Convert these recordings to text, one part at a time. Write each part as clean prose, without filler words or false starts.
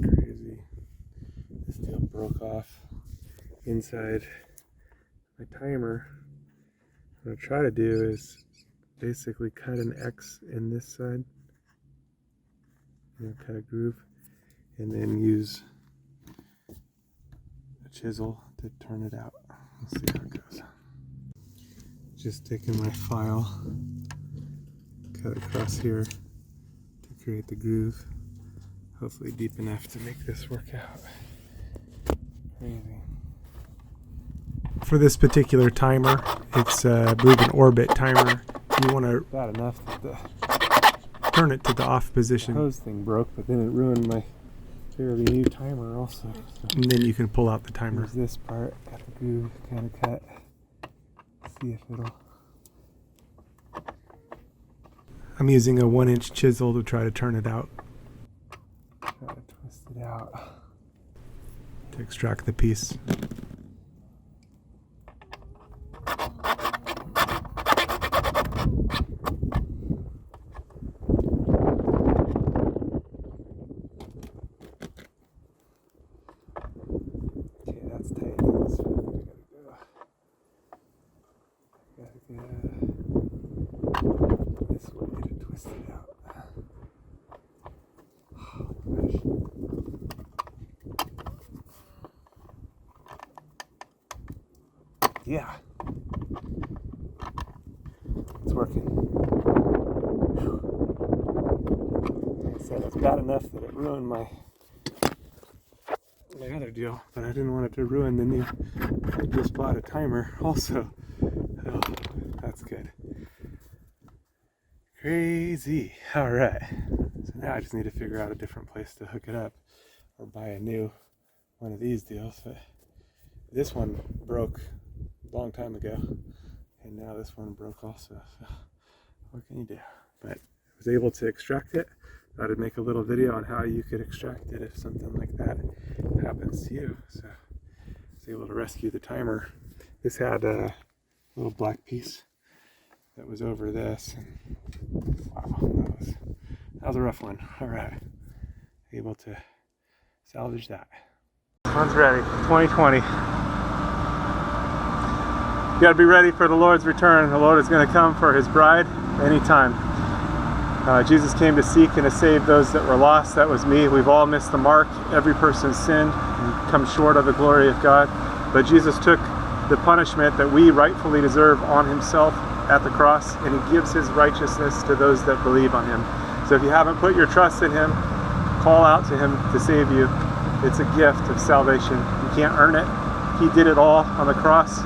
Crazy. This deal broke off inside my timer. What I try to do is basically cut an X in this side, cut a groove, and then use a chisel to turn it out. We'll see how it goes. Just taking my file, cut across here to create the groove. Hopefully deep enough to make this work out. Crazy. For this particular timer, it's I believe an orbit timer. You want to bad enough that turn it to the off position. The hose thing broke, but then it ruined my fairly new timer also. So and then you can pull out the timer. Here's this part, got the groove kind of cut. See if it'll. I'm using a 1-inch chisel to try to turn it out. Try to twist it out to extract the piece. This way to twist it out. Oh my gosh. Yeah. It's working. Like I said, it's bad enough that it ruined my other deal, but I didn't want it to ruin the new. I just bought a timer also. Oh, that's good. Crazy. All right. So now I just need to figure out a different place to hook it up or buy a new one of these deals. But this one broke a long time ago, and now this one broke also. So what can you do? But I was able to extract it. Thought I'd make a little video on how you could extract it if something like that happens to you. So I was able to rescue the timer. This had a little black piece that was over this. And wow, that was a rough one. All right, able to salvage that. One's ready. 2020. You got to be ready for the Lord's return. The Lord is going to come for His bride anytime. Jesus came to seek and to save those that were lost. That was me. We've all missed the mark. Every person's sinned and come short of the glory of God. But Jesus took the punishment that we rightfully deserve on Himself at the cross, and He gives His righteousness to those that believe on Him. So if you haven't put your trust in Him, call out to Him to save you. It's a gift of salvation. You can't earn it. He did it all on the cross,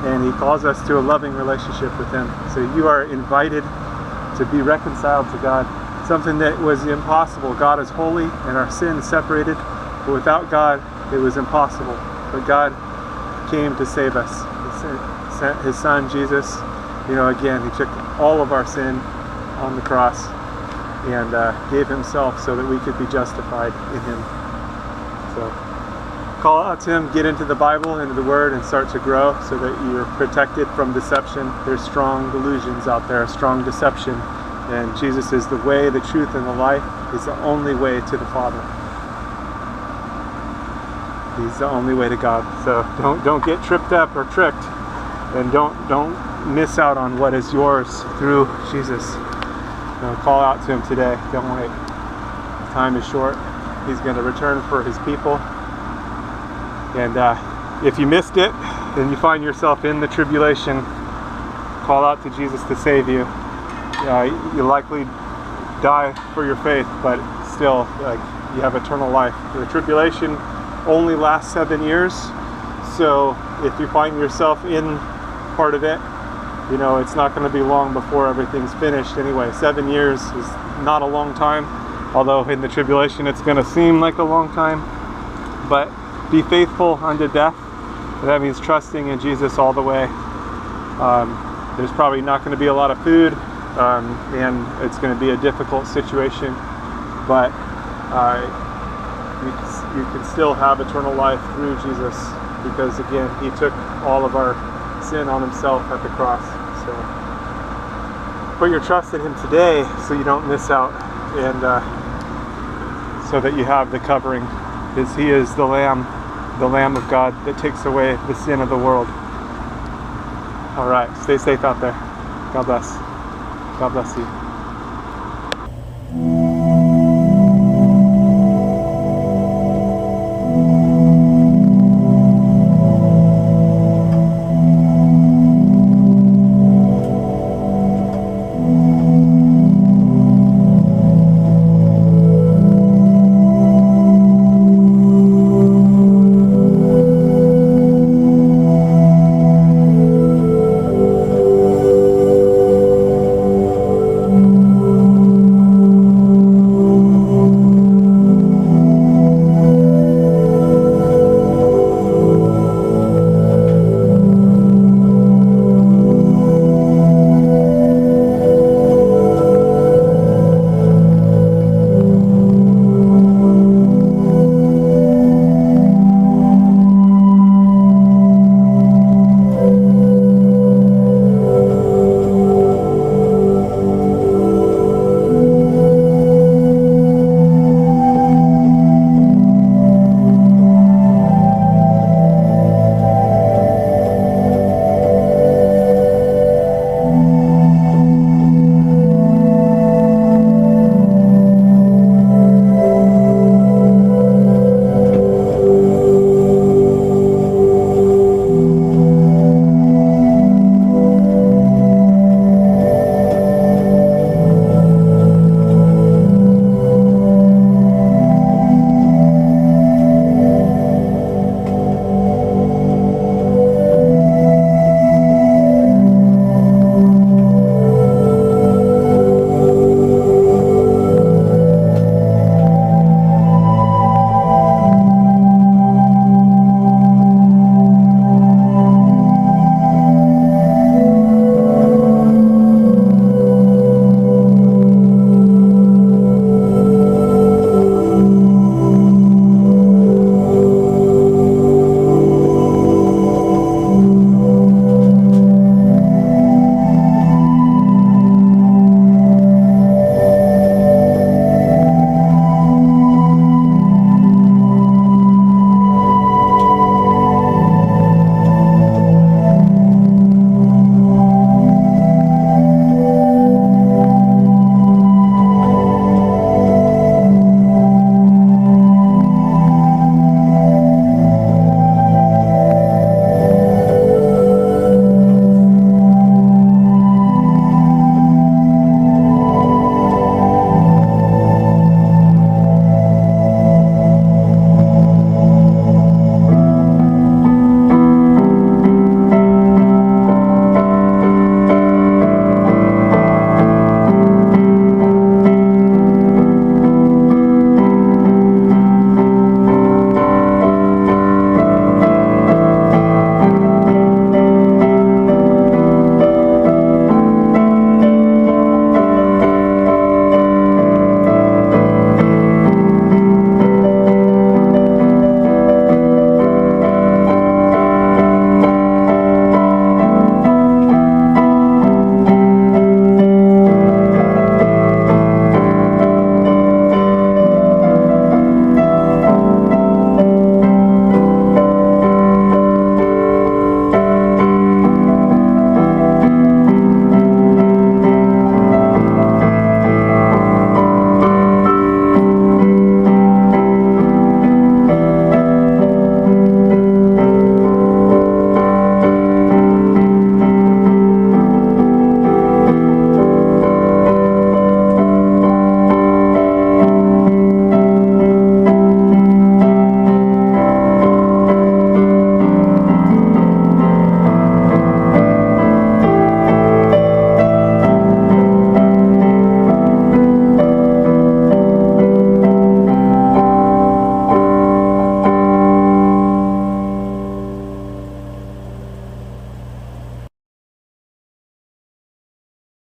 and He calls us to a loving relationship with Him. So you are invited to be reconciled to God, something that was impossible. God is holy and our sins separated, but without God it was impossible. But God came to save us. He sent His Son Jesus. Again, He took all of our sin on the cross and gave Himself so that we could be justified in Him. So call out to Him, get into the Bible, into the Word, and start to grow so that you're protected from deception. There's strong delusions out there, strong deception, and Jesus is the way, the truth, and the life. He's the only way to the Father. He's the only way to God. So don't get tripped up or tricked, and don't miss out on what is yours through Jesus. Call out to Him today. Don't wait. Time is short. He's going to return for His people. And if you missed it and you find yourself in the tribulation, call out to Jesus to save you. You'll likely die for your faith, but still, you have eternal life. The tribulation only lasts 7 years, so if you find yourself in part of it, it's not going to be long before everything's finished anyway. 7 years is not a long time, although in the tribulation it's going to seem like a long time. But be faithful unto death. That means trusting in Jesus all the way. There's probably not going to be a lot of food, and it's going to be a difficult situation, but you can still have eternal life through Jesus, because again, He took all of our sin on Himself at the cross. So put your trust in Him today so you don't miss out, and so that you have the covering. He is the Lamb of God that takes away the sin of the world. All right, stay safe out there. God bless. God bless you.